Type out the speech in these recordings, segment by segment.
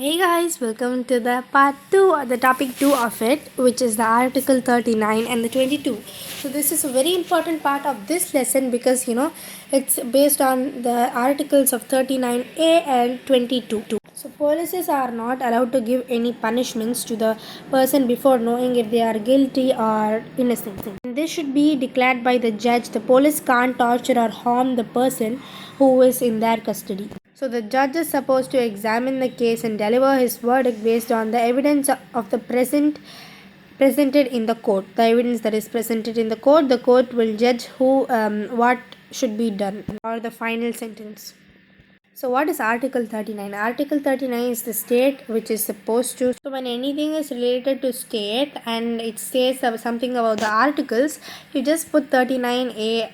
Hey guys, welcome to the part 2, the topic 2 of it, which is the article 39 and the 22. So, this is a very important part of this lesson because it's based on the articles of 39A and 22. So, policies are not allowed to give any punishments to the person before knowing if they are guilty or innocent. And this should be declared by the judge. The police can't torture or harm the person who is in their custody. So the judge is supposed to examine the case and deliver his verdict based on the evidence of the presented in the court. The evidence that is presented in the court will judge what should be done or the final sentence. So what is Article 39? Article 39 is the state which is supposed to. So when anything is related to state and it says something about the articles, you just put 39A,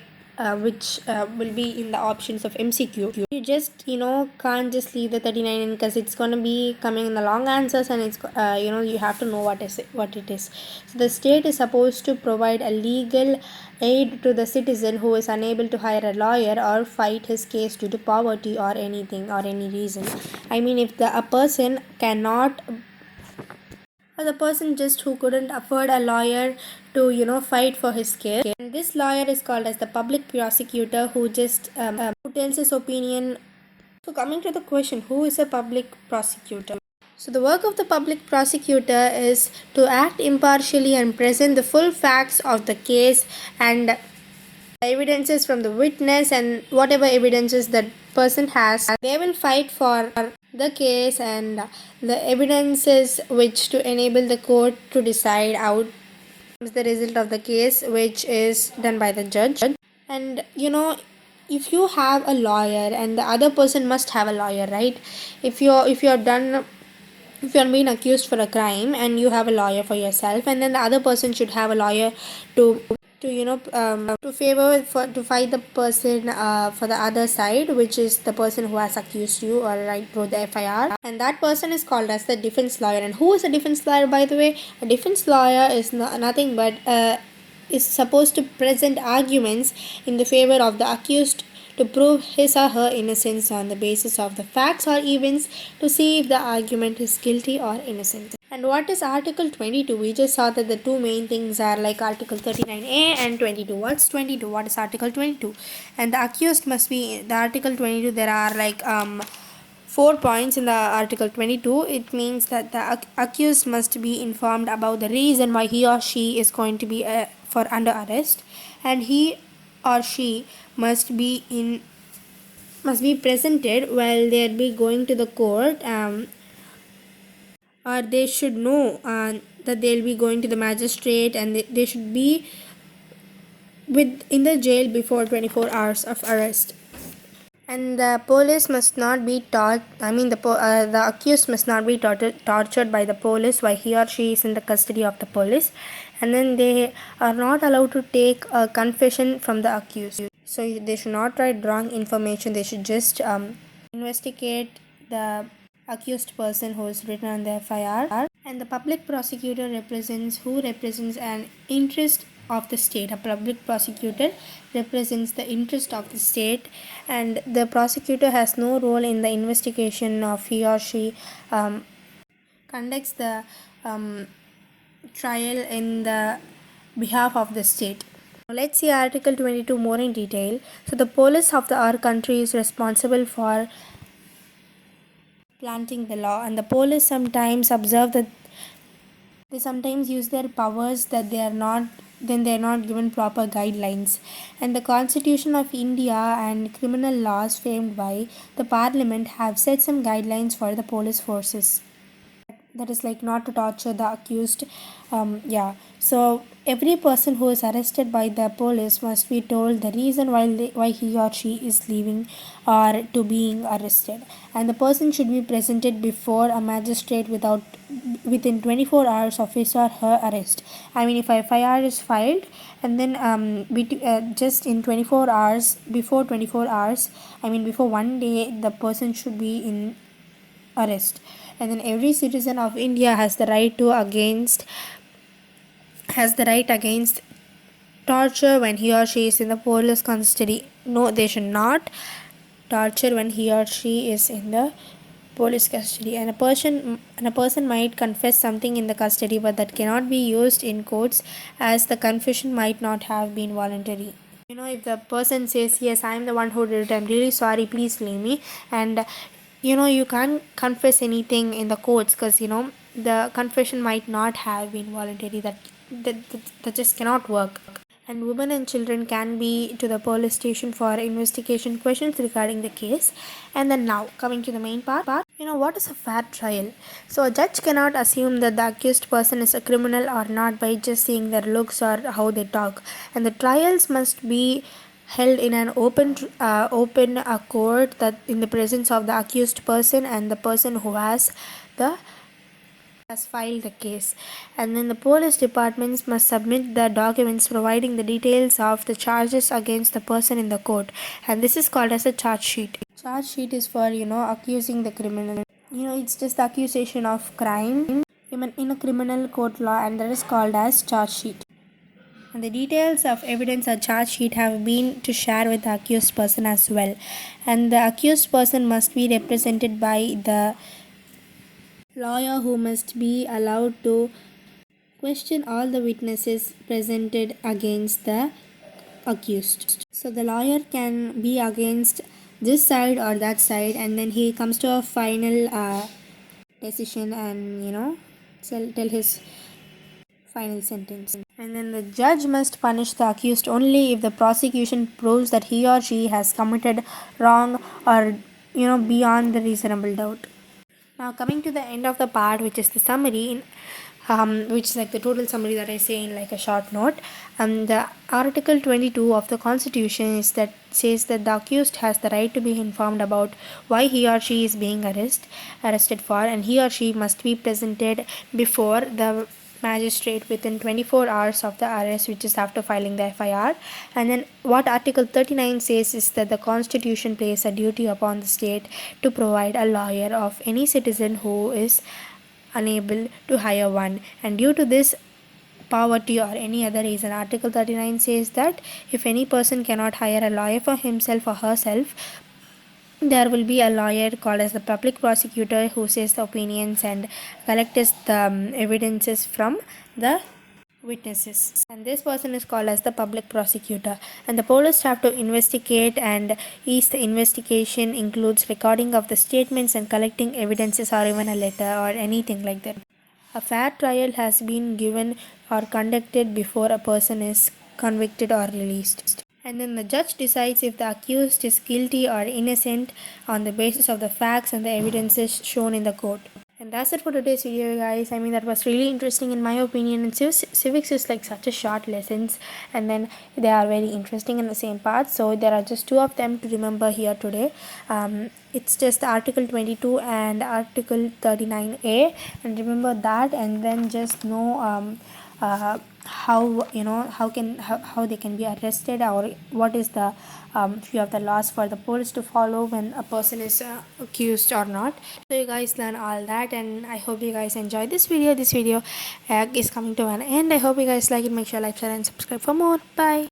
which will be in the options of MCQ. You just can't just leave the 39 because it's gonna be coming in the long answers, and it's you have to know what it is. So the state is supposed to provide a legal aid to the citizen who is unable to hire a lawyer or fight his case due to poverty or anything or any reason. I mean, if a person cannot, or the person just who couldn't afford a lawyer to fight for his case, and this lawyer is called as the public prosecutor, who just who tells his opinion. So coming to the question, who is a public prosecutor? So the work of the public prosecutor is to act impartially and present the full facts of the case and evidences from the witness, and whatever evidences that person has, they will fight for the case and the evidences which to enable the court to decide out the result of the case, which is done by the judge. And if you have a lawyer, and the other person must have a lawyer, right? If you're being accused for a crime and you have a lawyer for yourself, and then the other person should have a lawyer to to favor for to fight the person for the other side, which is the person who has accused you or wrote the FIR, and that person is called as the defense lawyer. And who is a defense lawyer, by the way? A defense lawyer is nothing but is supposed to present arguments in the favor of the accused to prove his or her innocence on the basis of the facts or events, to see if the argument is guilty or innocent. And what is Article 22? We just saw that the two main things are like Article 39A and 22. What's 22? What is Article 22? And the accused must be, the Article 22, there are like 4 points in the Article 22. It means that the accused must be informed about the reason why he or she is going to be for under arrest, and he or she must be presented while they'll be going to the court, or they should know that they'll be going to the magistrate, and they should be in the jail before 24 hours of arrest. And the police must not be the accused must not be tortured by the police while he or she is in the custody of the police. And then they are not allowed to take a confession from the accused. So they should not write wrong information. They should just investigate the accused person who is written on the FIR. And the public prosecutor represents an interest of the state. A public prosecutor represents the interest of the state, and the prosecutor has no role in the investigation of he or she conducts the trial in the behalf of the state. Now let's see Article 22 more in detail. So the police of our country is responsible for planting the law, and the police sometimes observe that they sometimes use their powers that they are not given proper guidelines. And the Constitution of India and criminal laws framed by the Parliament have set some guidelines for the police forces. That is like not to torture the accused. So every person who is arrested by the police must be told the reason why he or she is leaving or to being arrested, and the person should be presented before a magistrate within 24 hours of his or her arrest. I mean, if a FIR is filed, and then just in 24 hours, before one day, the person should be in arrest. And then every citizen of India has the right against torture when he or she is in the police custody. No, they should not torture when he or she is in the police custody, and a person might confess something in the custody, but that cannot be used in courts as the confession might not have been voluntary. If the person says, yes, I am the one who did it, I'm really sorry, please leave me, and you can't confess anything in the courts because the confession might not have been voluntary. That just cannot work. And women and children can be to the police station for investigation questions regarding the case. And then now coming to the main part, what is a fair trial? So a judge cannot assume that the accused person is a criminal or not by just seeing their looks or how they talk, and the trials must be held in an open court, that in the presence of the accused person and the person who the has filed the case. And then the police departments must submit the documents providing the details of the charges against the person in the court, and this is called as a charge sheet. Charge sheet is for accusing the criminal. It's just the accusation of crime in a criminal court law, and that is called as charge sheet. And the details of evidence or charge sheet have been to share with the accused person as well. And the accused person must be represented by the lawyer, who must be allowed to question all the witnesses presented against the accused. So the lawyer can be against this side or that side, and then he comes to a final decision, and tell his final sentence. And then the judge must punish the accused only if the prosecution proves that he or she has committed wrong, or beyond the reasonable doubt. Now coming to the end of the part, which is the summary, which is like the total summary that I say in like a short note. The Article 22 of the Constitution is that says that the accused has the right to be informed about why he or she is being arrested for, and he or she must be presented before the magistrate within 24 hours of the arrest, which is after filing the FIR. And then what Article 39 says is that the Constitution places a duty upon the state to provide a lawyer of any citizen who is unable to hire one, and due to this poverty or any other reason, Article 39 says that if any person cannot hire a lawyer for himself or herself, there will be a lawyer called as the public prosecutor, who says the opinions and collects the evidences from the witnesses, and this person is called as the public prosecutor. And the police have to investigate, and each the investigation includes recording of the statements and collecting evidences, or even a letter or anything like that. A fair trial has been given or conducted before a person is convicted or released. And then the judge decides if the accused is guilty or innocent on the basis of the facts and the evidences shown in the court. And that's it for today's video, guys. I mean, that was really interesting in my opinion. And civics is like such a short lessons, and then they are very interesting in the same part. So there are just two of them to remember here today. It's just Article 22 and Article 39A, and remember that, and then just know how they can be arrested, or what is the few of the laws for the police to follow when a person is accused or not. So you guys learn all that, and I hope you guys enjoy this video. This video is coming to an end. I hope you guys like it. Make sure like, share and subscribe for more. Bye.